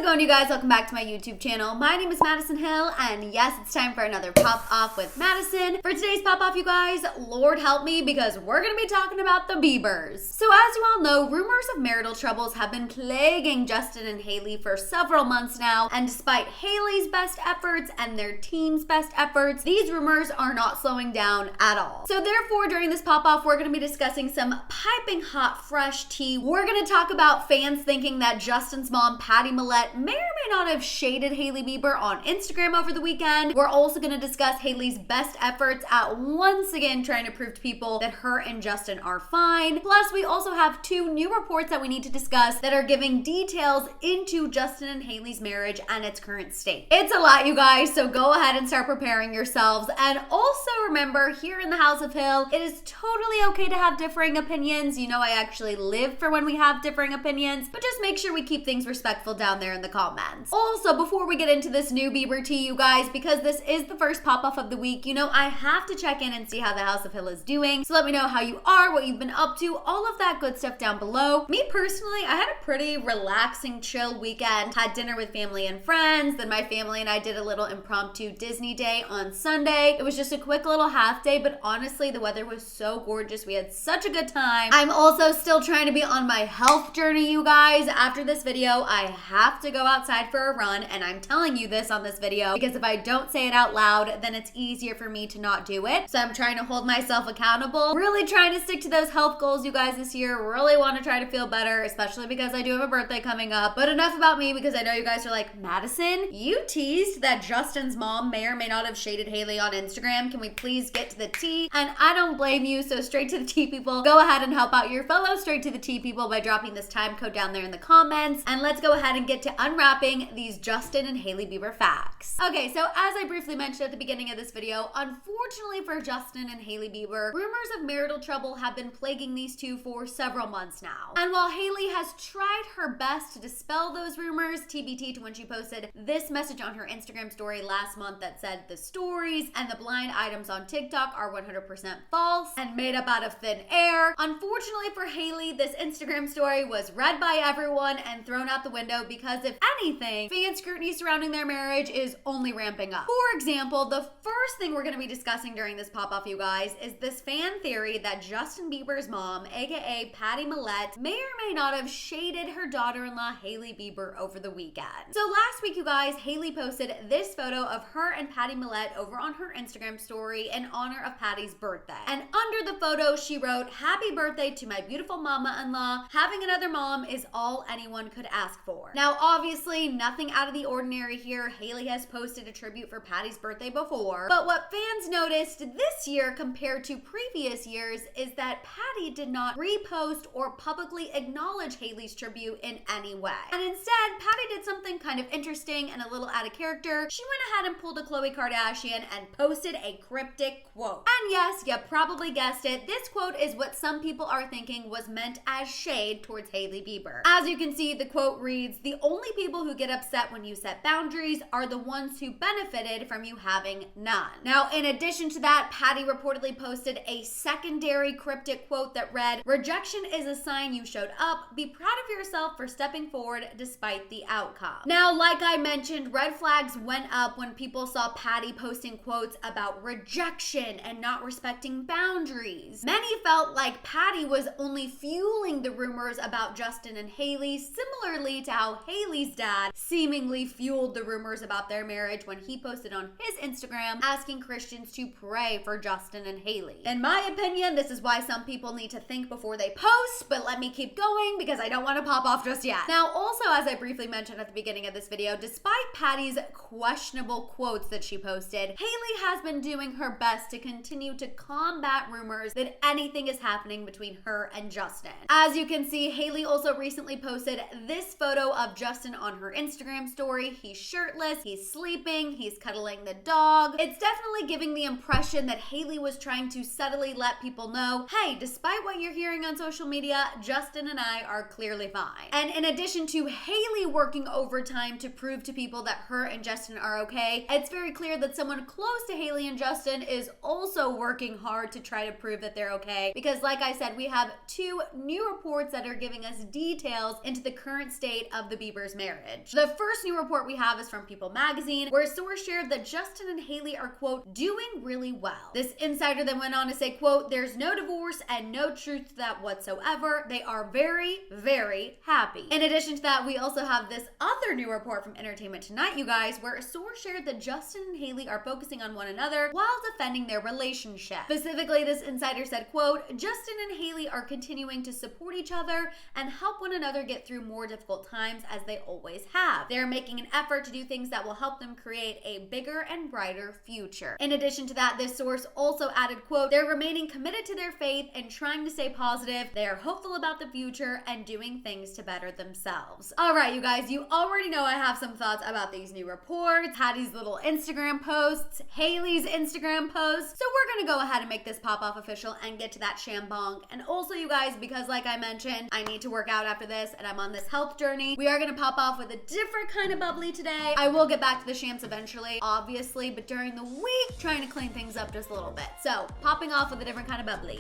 it going, you guys? Welcome back to my YouTube channel. My name is Maddison Hill, and yes, it's time for another Pop Off with Maddison. For today's Pop Off, you guys, Lord help me, because we're gonna be talking about the Biebers. So as you all know, rumors of marital troubles have been plaguing Justin and Hailey for several months now, and despite Hailey's best efforts and their team's best efforts, these rumors are not slowing down at all. So therefore, during this Pop Off, we're gonna be discussing some piping hot, fresh tea. We're gonna talk about fans thinking that Justin's mom, Pattie Mallette, may or may not have shaded Hailey Bieber on Instagram over the weekend. We're also going to discuss Hailey's best efforts at once again trying to prove to people that her and Justin are fine. Plus, we also have two new reports that we need to discuss that are giving details into Justin and Hailey's marriage and its current state. It's a lot, you guys, so go ahead and start preparing yourselves. And also remember, here in the House of Hill, it is totally okay to have differing opinions. You know, I actually live for when we have differing opinions, but just make sure we keep things respectful down there in the comments. Also, before we get into this new Bieber tea, you guys, because this is the first pop-off of the week, you know, I have to check in and see how the House of Hill is doing. So let me know how you are, what you've been up to, all of that good stuff down below. Me personally, I had a pretty relaxing, chill weekend. Had dinner with family and friends. Then my family and I did a little impromptu Disney day on Sunday. It was just a quick little half day, but honestly, the weather was so gorgeous. We had such a good time. I'm also still trying to be on my health journey, you guys. After this video, I have to go outside for a run, and I'm telling you this on this video because if I don't say it out loud, then it's easier for me to not do it. So I'm trying to hold myself accountable, really trying to stick to those health goals, you guys, this year. Really want to try to feel better, especially because I do have a birthday coming up. But enough about me, because I know you guys are like, Maddison, you teased that Justin's mom may or may not have shaded Hailey on Instagram. Can we please get to the tea? And I don't blame you, so straight to the tea, people. Go ahead and help out your fellow straight to the tea people by dropping this time code down there in the comments. And let's go ahead and get to unwrapping these Justin and Hailey Bieber facts. Okay, so as I briefly mentioned at the beginning of this video, unfortunately for Justin and Hailey Bieber, rumors of marital trouble have been plaguing these two for several months now. And while Hailey has tried her best to dispel those rumors, TBT to when she posted this message on her Instagram story last month that said the stories and the blind items on TikTok are 100% false and made up out of thin air. Unfortunately for Hailey, this Instagram story was read by everyone and thrown out the window because, if anything, fan scrutiny surrounding their marriage is only ramping up. For example, the first thing we're going to be discussing during this pop-off, you guys, is this fan theory that Justin Bieber's mom, aka Pattie Mallette, may or may not have shaded her daughter-in-law Hailey Bieber over the weekend. So last week, you guys, Hailey posted this photo of her and Pattie Mallette over on her Instagram story in honor of Pattie's birthday. And under the photo, she wrote, "Happy birthday to my beautiful mama-in-law. Having another mom is all anyone could ask for." Now, obviously, nothing out of the ordinary here. Hailey has posted a tribute for Pattie's birthday before, but what fans noticed this year compared to previous years is that Pattie did not repost or publicly acknowledge Hailey's tribute in any way. And instead, Pattie did something kind of interesting and a little out of character. She went ahead and pulled a Khloe Kardashian and posted a cryptic quote. And yes, you probably guessed it, this quote is what some people are thinking was meant as shade towards Hailey Bieber. As you can see, the quote reads, "The only people who get upset when you set boundaries are the ones who benefited from you having none." Now, in addition to that, Pattie reportedly posted a secondary cryptic quote that read, "Rejection is a sign you showed up. Be proud of yourself for stepping forward despite the outcome." Now, like I mentioned, red flags went up when people saw Pattie posting quotes about rejection and not respecting boundaries. Many felt like Pattie was only fueling the rumors about Justin and Hailey, similarly to how Hailey's dad seemingly fueled the rumors about their marriage when he posted on his Instagram asking Christians to pray for Justin and Hailey. In my opinion, this is why some people need to think before they post, but let me keep going because I don't want to pop off just yet. Now, also, as I briefly mentioned at the beginning of this video, despite Pattie's questionable quotes that she posted, Hailey has been doing her best to continue to combat rumors that anything is happening between her and Justin. As you can see, Hailey also recently posted this photo of Justin on her Instagram story. He's shirtless, he's sleeping, he's cuddling the dog. It's definitely giving the impression that Hailey was trying to subtly let people know, hey, despite what you're hearing on social media, Justin and I are clearly fine. And in addition to Hailey working overtime to prove to people that her and Justin are okay, it's very clear that someone close to Hailey and Justin is also working hard to try to prove that they're okay. Because like I said, we have two new reports that are giving us details into the current state of the Biebers' Bieber's marriage. The first new report we have is from People magazine, where a source shared that Justin and Hailey are, quote, doing really well. This insider then went on to say, quote, there's no divorce and no truth to that whatsoever. They are very, very happy. In addition to that, we also have this other new report from Entertainment Tonight, you guys, where a source shared that Justin and Hailey are focusing on one another while defending their relationship. Specifically, this insider said, quote, Justin and Hailey are continuing to support each other and help one another get through more difficult times as they always have. They're making an effort to do things that will help them create a bigger and brighter future. In addition to that, this source also added, quote, they're remaining committed to their faith and trying to stay positive. They are hopeful about the future and doing things to better themselves. All right, you guys, you already know I have some thoughts about these new reports, Pattie's little Instagram posts, Hailey's Instagram posts. So we're gonna go ahead and make this pop off official and get to that shambong. And also, you guys, because like I mentioned, I need to work out after this and I'm on this health journey, we are gonna pop off with a different kind of bubbly today. I will get back to the shams eventually, obviously, but during the week, trying to clean things up just a little bit. So popping off with a different kind of bubbly.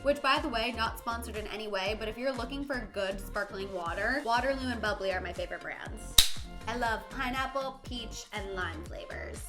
Which, by the way, not sponsored in any way, but if you're looking for good sparkling water, Waterloo and Bubbly are my favorite brands. I love pineapple, peach, and lime flavors.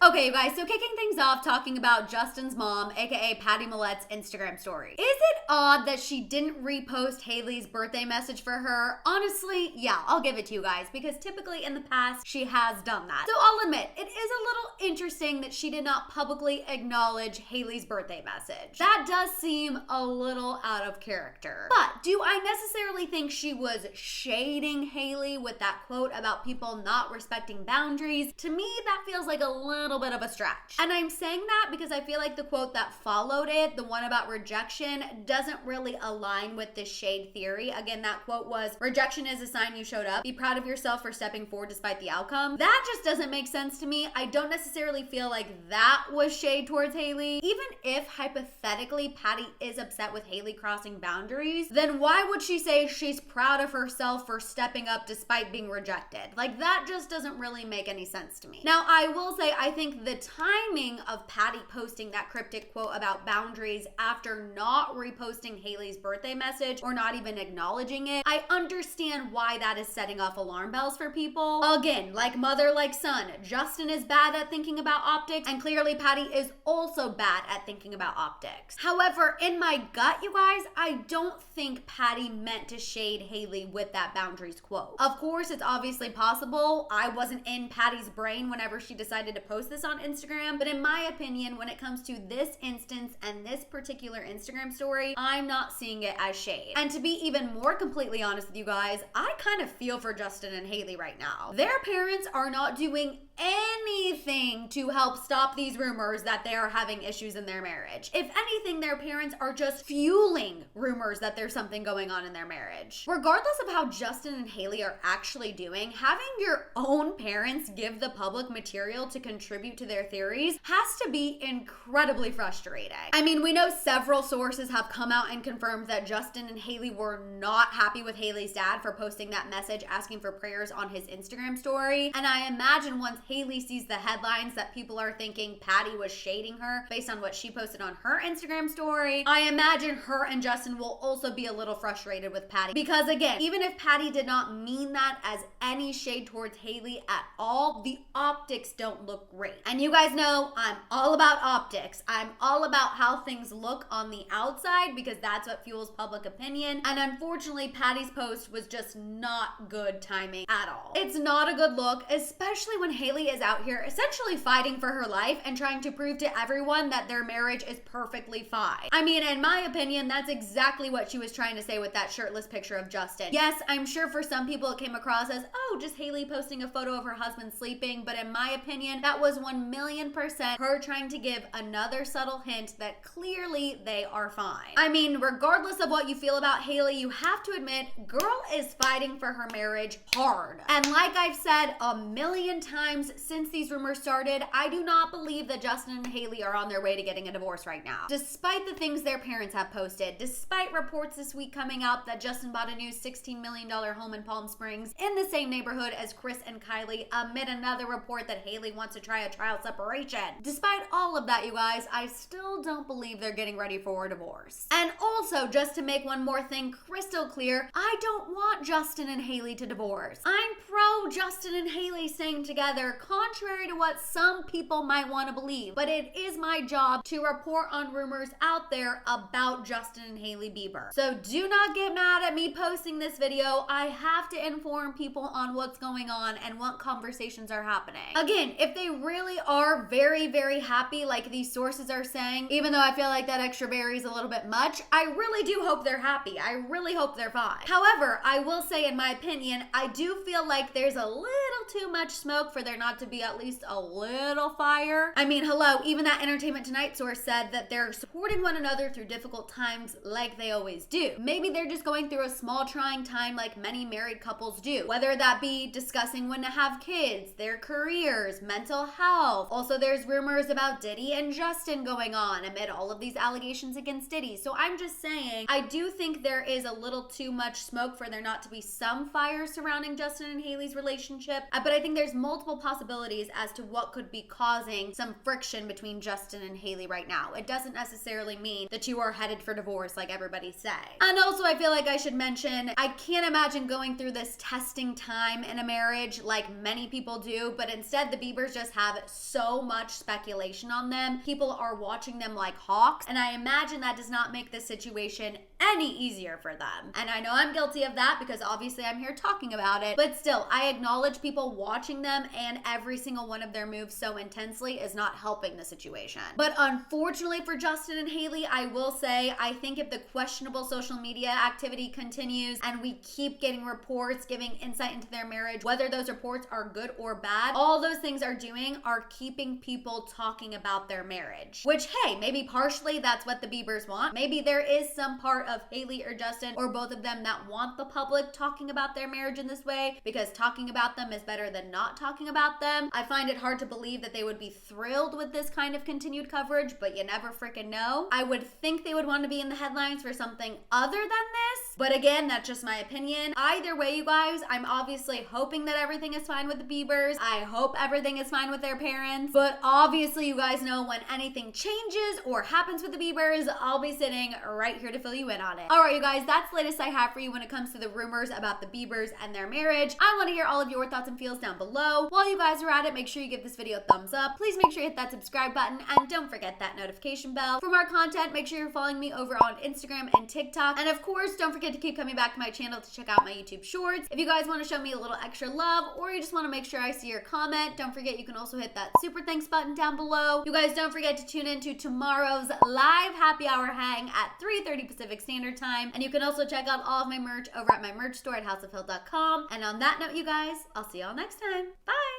Okay, you guys, so kicking things off, talking about Justin's mom, aka Pattie Mallette's Instagram story. Is it odd that she didn't repost Hailey's birthday message for her? Honestly, yeah, I'll give it to you guys, because typically in the past, she has done that. So I'll admit, it is a little interesting that she did not publicly acknowledge Hailey's birthday message. That does seem a little out of character. But do I necessarily think she was shading Hailey with that quote about people not respecting boundaries? To me, that feels like a little bit of a stretch. And I'm saying that because I feel like the quote that followed it, the one about rejection, doesn't really align with the shade theory. Again, that quote was, rejection is a sign you showed up. Be proud of yourself for stepping forward despite the outcome. That just doesn't make sense to me. I don't necessarily feel like that was shade towards Hailey. Even if hypothetically Pattie is upset with Hailey crossing boundaries, then why would she say she's proud of herself for stepping up despite being rejected? Like, that just doesn't really make any sense to me. Now, I will say, I think the timing of Pattie posting that cryptic quote about boundaries after not reposting Hailey's birthday message or not even acknowledging it, I understand why that is setting off alarm bells for people. Again, like mother, like son, Justin is bad at thinking about optics, and clearly Pattie is also bad at thinking about optics. However, in my gut, you guys, I don't think Pattie meant to shade Hailey with that boundaries quote. Of course, it's obviously possible. I wasn't in Pattie's brain whenever she decided to post this on Instagram, but in my opinion, when it comes to this instance and this particular Instagram story, I'm not seeing it as shade. And to be even more completely honest with you guys, I kind of feel for Justin and Hailey right now. Their parents are not doing anything to help stop these rumors that they are having issues in their marriage. If anything, their parents are just fueling rumors that there's something going on in their marriage. Regardless of how Justin and Hailey are actually doing, having your own parents give the public material to contribute to their theories has to be incredibly frustrating. I mean, we know several sources have come out and confirmed that Justin and Hailey were not happy with Hailey's dad for posting that message asking for prayers on his Instagram story. And I imagine once Hailey sees the headlines that people are thinking Pattie was shading her based on what she posted on her Instagram story, I imagine her and Justin will also be a little frustrated with Pattie. Because again, even if Pattie did not mean that as any shade towards Hailey at all, the optics don't look great. And you guys know I'm all about optics. I'm all about how things look on the outside because that's what fuels public opinion. And unfortunately, Pattie's post was just not good timing at all. It's not a good look, especially when Hailey is out here essentially fighting for her life and trying to prove to everyone that their marriage is perfectly fine. I mean, in my opinion, that's exactly what she was trying to say with that shirtless picture of Justin. Yes, I'm sure for some people it came across as, oh, just Hailey posting a photo of her husband sleeping, but in my opinion, that was 1,000,000% her trying to give another subtle hint that clearly they are fine. I mean, regardless of what you feel about Hailey, you have to admit, girl is fighting for her marriage hard. And like I've said a million times since these rumors started, I do not believe that Justin and Hailey are on their way to getting a divorce right now. Despite the things their parents have posted, despite reports this week coming out that Justin bought a new $16 million home in Palm Springs in the same neighborhood as Chris and Kylie, amid another report that Hailey wants to try a trial separation. Despite all of that, you guys, I still don't believe they're getting ready for a divorce. And also, just to make one more thing crystal clear, I don't want Justin and Hailey to divorce. I'm pro Justin and Hailey staying together, contrary to what some people might want to believe. But it is my job to report on rumors out there about Justin and Hailey Bieber. So do not get mad at me posting this video. I have to inform people on what's going on and what conversations are happening. Again, if they really are very, very happy, like these sources are saying, even though I feel like that extra berry is a little bit much, I really do hope they're happy. I really hope they're fine. However, I will say, in my opinion, I do feel like there's a little too much smoke for there not to be at least a little fire. I mean, hello, even that Entertainment Tonight source said that they're supporting one another through difficult times like they always do. Maybe they're just going through a small trying time like many married couples do, whether that be discussing when to have kids, their careers, mental health. Also, there's rumors about Diddy and Justin going on amid all of these allegations against Diddy. So I'm just saying, I do think there is a little too much smoke for there not to be some fire surrounding Justin and Hailey's relationship. But I think there's multiple possibilities as to what could be causing some friction between Justin and Hailey right now. It doesn't necessarily mean that you are headed for divorce like everybody's saying. And also, I feel like I should mention, I can't imagine going through this testing time in a marriage like many people do, but instead the Biebers just have so much speculation on them. People are watching them like hawks, and I imagine that does not make the situation any easier for them. And I know I'm guilty of that because obviously I'm here talking about it, but still, I acknowledge people watching them and every single one of their moves so intensely is not helping the situation. But unfortunately for Justin and Hailey, I will say, I think if the questionable social media activity continues and we keep getting reports giving insight into their marriage, whether those reports are good or bad, all those things are doing are keeping people talking about their marriage. Which, hey, maybe partially that's what the Biebers want. Maybe there is some part of Hailey or Justin or both of them that want the public talking about their marriage in this way because talking about them is better than not talking about them. I find it hard to believe that they would be thrilled with this kind of continued coverage, but you never freaking know. I would think they would want to be in the headlines for something other than this, but again, that's just my opinion. Either way, you guys, I'm obviously hoping that everything is fine with the Biebers. I hope everything is fine with their parents, but obviously you guys know when anything changes or happens with the Biebers, I'll be sitting right here to fill you in on it. All right, you guys, that's the latest I have for you when it comes to the rumors about the Biebers and their marriage. I want to hear all of your thoughts and feels down below. While you guys are at it, make sure you give this video a thumbs up. Please make sure you hit that subscribe button and don't forget that notification bell. For more content, make sure you're following me over on Instagram and TikTok. And of course, don't forget to keep coming back to my channel to check out my YouTube shorts. If you guys want to show me a little extra love or you just want to make sure I see your comment, don't forget you can also hit that super thanks button down below. You guys don't forget to tune in to tomorrow's live happy hour hang at 3:30 Pacific Standard Time. And you can also check out all of my merch over at my merch store at houseofhill.com. And on that note, you guys, I'll see y'all next time. Bye!